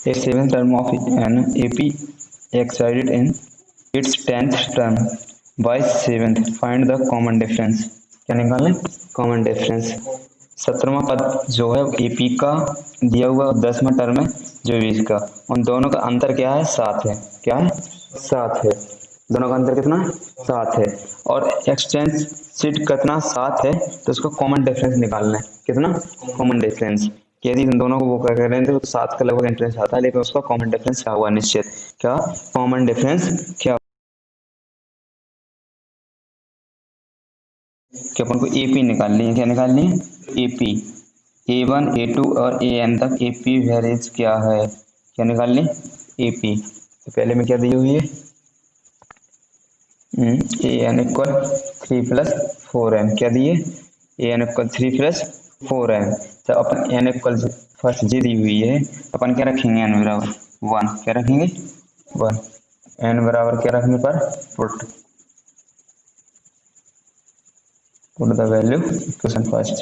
A seventh term of an AP excited in its 10th term by seventh. Find the common difference. क्या निकालें? Common difference. 17वां पद जो है AP का दिया हुआ 10वां टर्म है जो 20 का, उन दोनों का अंतर क्या है? 7 है। क्या है? 7 है। दोनों का अंतर कितना? 7 है। और एक्सचेंज सीट कितना? 7 है, तो उसका कॉमन डिफरेंस निकालना है। कितना? Common difference. यदि इन दोनों को वो कर रहे थे तो 7 का लगभग इंटरेस्ट आता है, लेकिन उसका कॉमन डिफरेंस क्या हुआ? निश्चित। क्या कॉमन डिफरेंस क्या? कि अपन को एपी निकालनी है। क्या निकालनी है? एपी। A1 A2 और AN तक एपी वेरिएंस क्या है? क्या निकालनी? एपी। तो पहले में क्या दी हुई है? AN equal 3 plus 4n। क्या दिए? AN equal 3 plus 4n। तो अपन n इक्वल फर्स्ट जी दी हुई है, अपन क्या रखेंगे? n बराबर 1। क्या रखेंगे? 1। n बराबर क्या रखने पर? Put the value equation first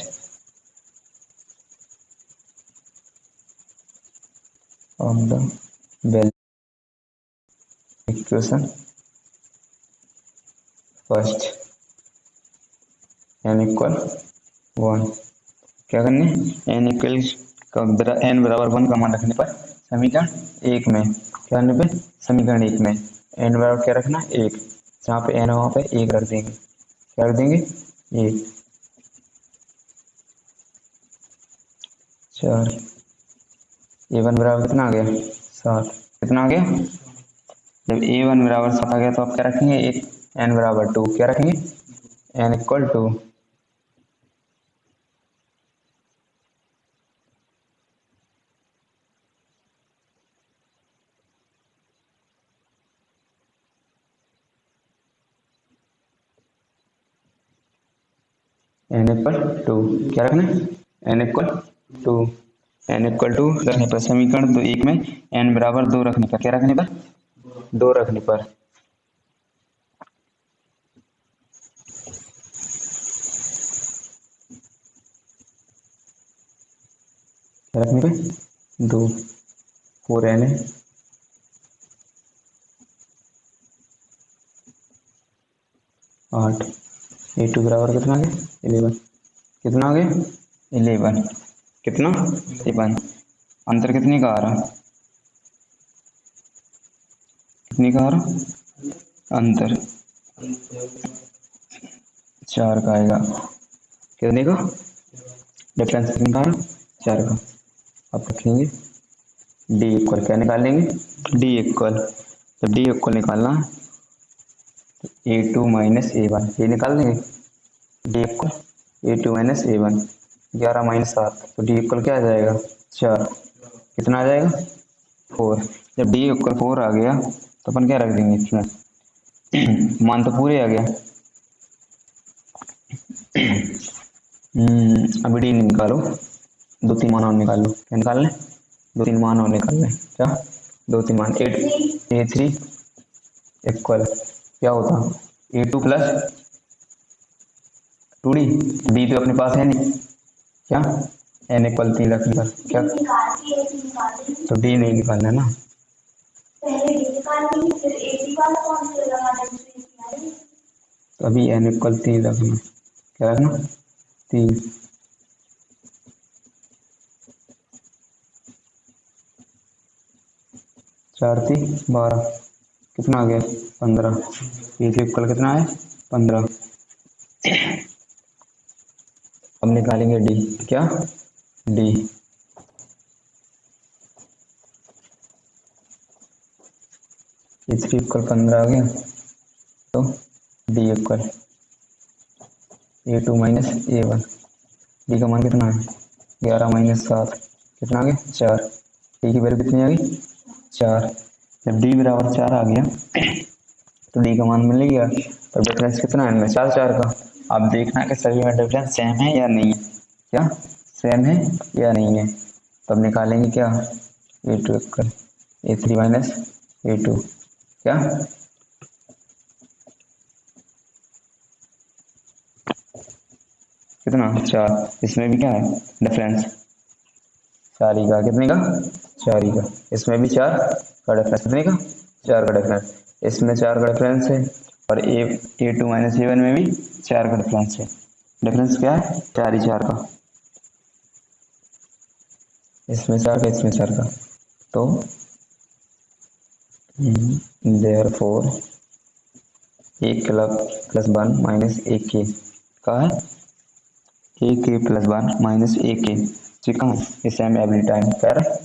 of the value equation first n equal 1। क्या करने? n इक्वल n बराबर 1 का मान रखने पर समीकरण 1 में, क्या करने पे? समीकरण 1 में n बराबर क्या रखना? 1। जहाँ पे n है वहाँ पे 1 रख देंगे। क्या रख देंगे? 1। 4। A1 बराबर कितना आ गया? 7। कितना आ गया? जब A1 बराबर 7 आ गया तो आप क्या रखेंगे? एक n बराबर 2। क्या रखेंगे? n equal 2। n equal 2। क्या रखना है? n equal 2। n इक्वल 2 रखने पर समीकरण 1 में n बराबर 2 रखने पर, क्या रखने पर? 2 रखने पर क्या रखने पे? 2। 4n है। 8। A2 बराबर कितना आ गया? 11। कितना आ गया? 11। कितना? 11। अंतर कितने का आ रहा? कितने का आ रहा अंतर? 4 का आएगा। कितने का डिफरेंस? कितने का आ रहा? 4 का। अब रखेंगे डी इक्वल, क्या निकालेंगे? D equal. तो डी इक्वल निकालना A2 माइनस A1, ये निकाल देंगे। D equal A2 minus A1। 11 minus 7, तो डी इक्वल क्या आ जाएगा? 4। कितना आ जाएगा? 4। जब डी इक्वल 4 आ गया तो अपन क्या रख देंगे इसमें? मान तो पूरे आ गया। अभी डी निकालो, 2-3 मान और निकाल लो। क्या निकाल लें? 2-3 मान और निकाल लें। क्या? 2-3 मान। 8 A3 इक्वल क्या होता? A2 plus 2D। डी तो अपने पास है नहीं। क्या? n इक्वल 3 रखने पर क्या? तो डी नहीं निकालना है ना। तो अभी n इक्वल 3 रखना। क्या रखना? 3। 4 3 12। कितना आ गया? 15। ये इक्वल कितना है? 15। अब निकालेंगे डी। क्या? डी। A3 इक्वल 15 आ गया, तो D equal A2 minus A1। D का मान कितना है? 11 माइनस 7। कितना आ गया? 4। डी की वैल्यू कितनी आ गई? 4। जब डी बराबर 4 आ गया तो डी का मान मिल गया। तो डिफरेंस कितना है इनमें? 4 का। आप देखना कि सभी में डिफरेंस सेम है या नहीं है। क्या? सेम है या नहीं है। तब निकालेंगे क्या? A2 equal A3 minus A2 क्या कितना 4। इसमें भी क्या है डिफरेंस 4 ही का, कितने का 4 ही का। इसमें भी 4 का डिफरेंस, कितने का 4 का डिफरेंस। इसमें 4 का डिफरेंस है और A2 माइनस A1 में भी 4 का डिफरेंस है। डिफरेंस क्या है 4 ही 4 का। इसमें 4 का इसमें 4 का, तो therefore A plus 1 minus AK का है AK प्लस 1 माइनस AK ठीक है। ये सेम एवरी टाइम कह रहा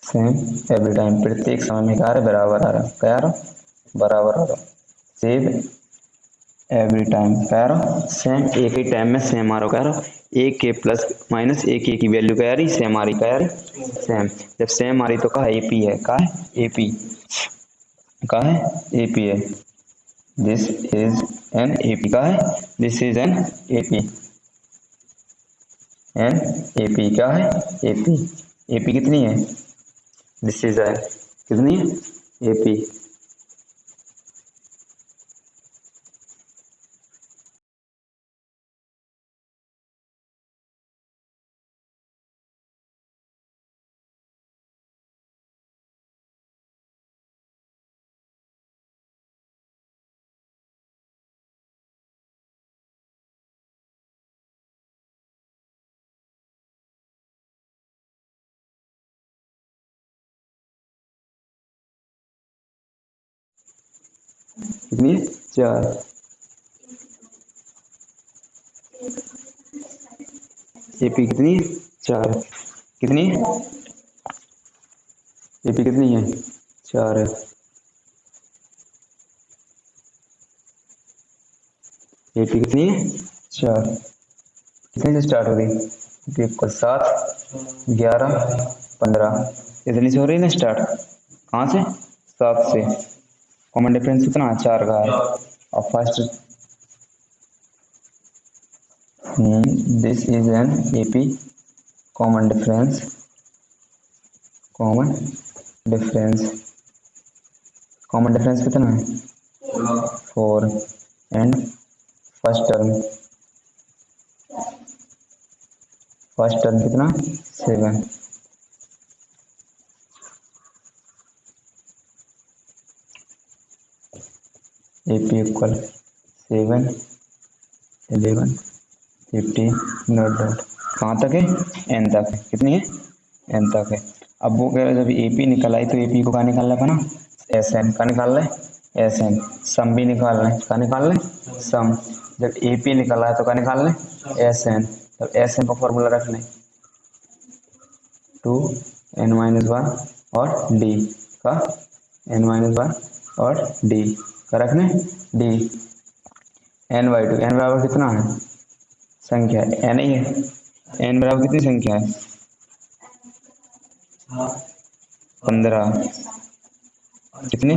सेम एवरी टाइम, प्रत्येक समय में क्या आ रहा है बराबर आ रहा, क्या आ रहा बराबर आ रहा। सेम एवरी टाइम कह रहा सेम, एक ही टाइम में सेम आ रहा कह रहा। एक के प्लस माइनस एक की वैल्यू क्या आ रही सेम आ रही, क्या आ रही सेम। जब सेम आ रही तो कहा AP है, कहा है AP, कहा है AP है। दिस इज एन AP, कहा है this is an AP, an AP क्या है AP। AP कितनी है दिस इज है कितनी है AP। कितनी है 4। AP कितनी है 4, कितनी है AP कितनी है 4 है। AP कितनी है 4, कितने से स्टार्ट हो रही इक्वल 7 11 15, इतनी से हो रही ना स्टार्ट, कहाँ से 7 से। कॉमन डिफरेंस कितना 4 का है। और first this is an AP common difference, common difference, common difference कितना है 4 एंड फर्स्ट टर्म कितना 7। AP इक्वल 7 11 15 नोट डॉट, कहाँ तक है n तक है, कितनी है n तक है। अब वो कह रहे जब AP निकल आई तो AP को कहाँ निकालना था ना SN का निकाल लें, SN सम भी निकाल लें, का निकाल लें सम। जब AP निकला है तो का निकाल लें SN, तब SN का फॉर्मूला रख लें 2n-1 और D का n-1 और D का रखने D n/2, n बराबर कितना है संख्या है n ही है, n बराबर कितनी संख्या है 15, कितनी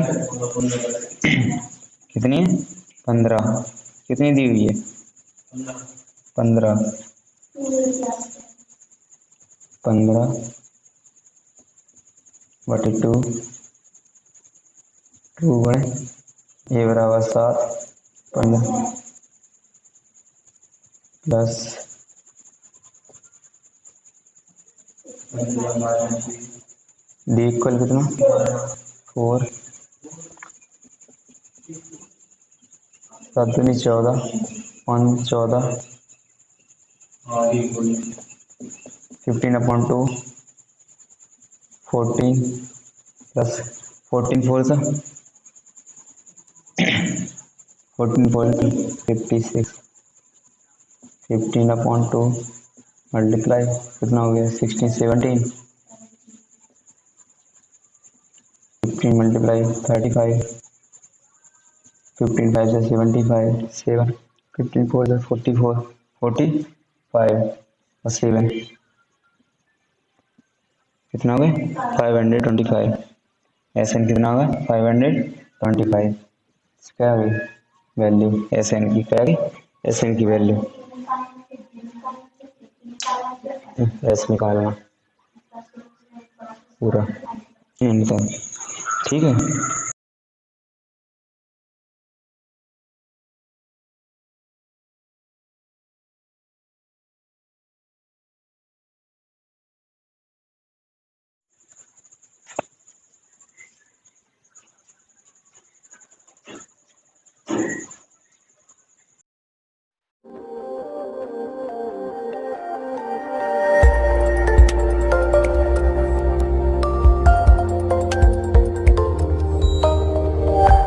कितनी है 15, कितनी दी हुई है 15 15/2 2 बड़े A बराबर 7 15 प्लस D इक्वल कितना 4 7 दूनी 14 1 14 15/2 14 प्लस 14 4 सा 14 4 56 15/2 मल्टीप्लाई कितना हो गया 16 17 15 मल्टीप्लाई 35 15 5 से 75 7 15 4 से 44 45 और 7 कितना हो गया 525। SN कितना होगा 525, क्या है वैल्यू SN की, क्या है SN की वैल्यू S निकालना पूरा एंड तक, ठीक है।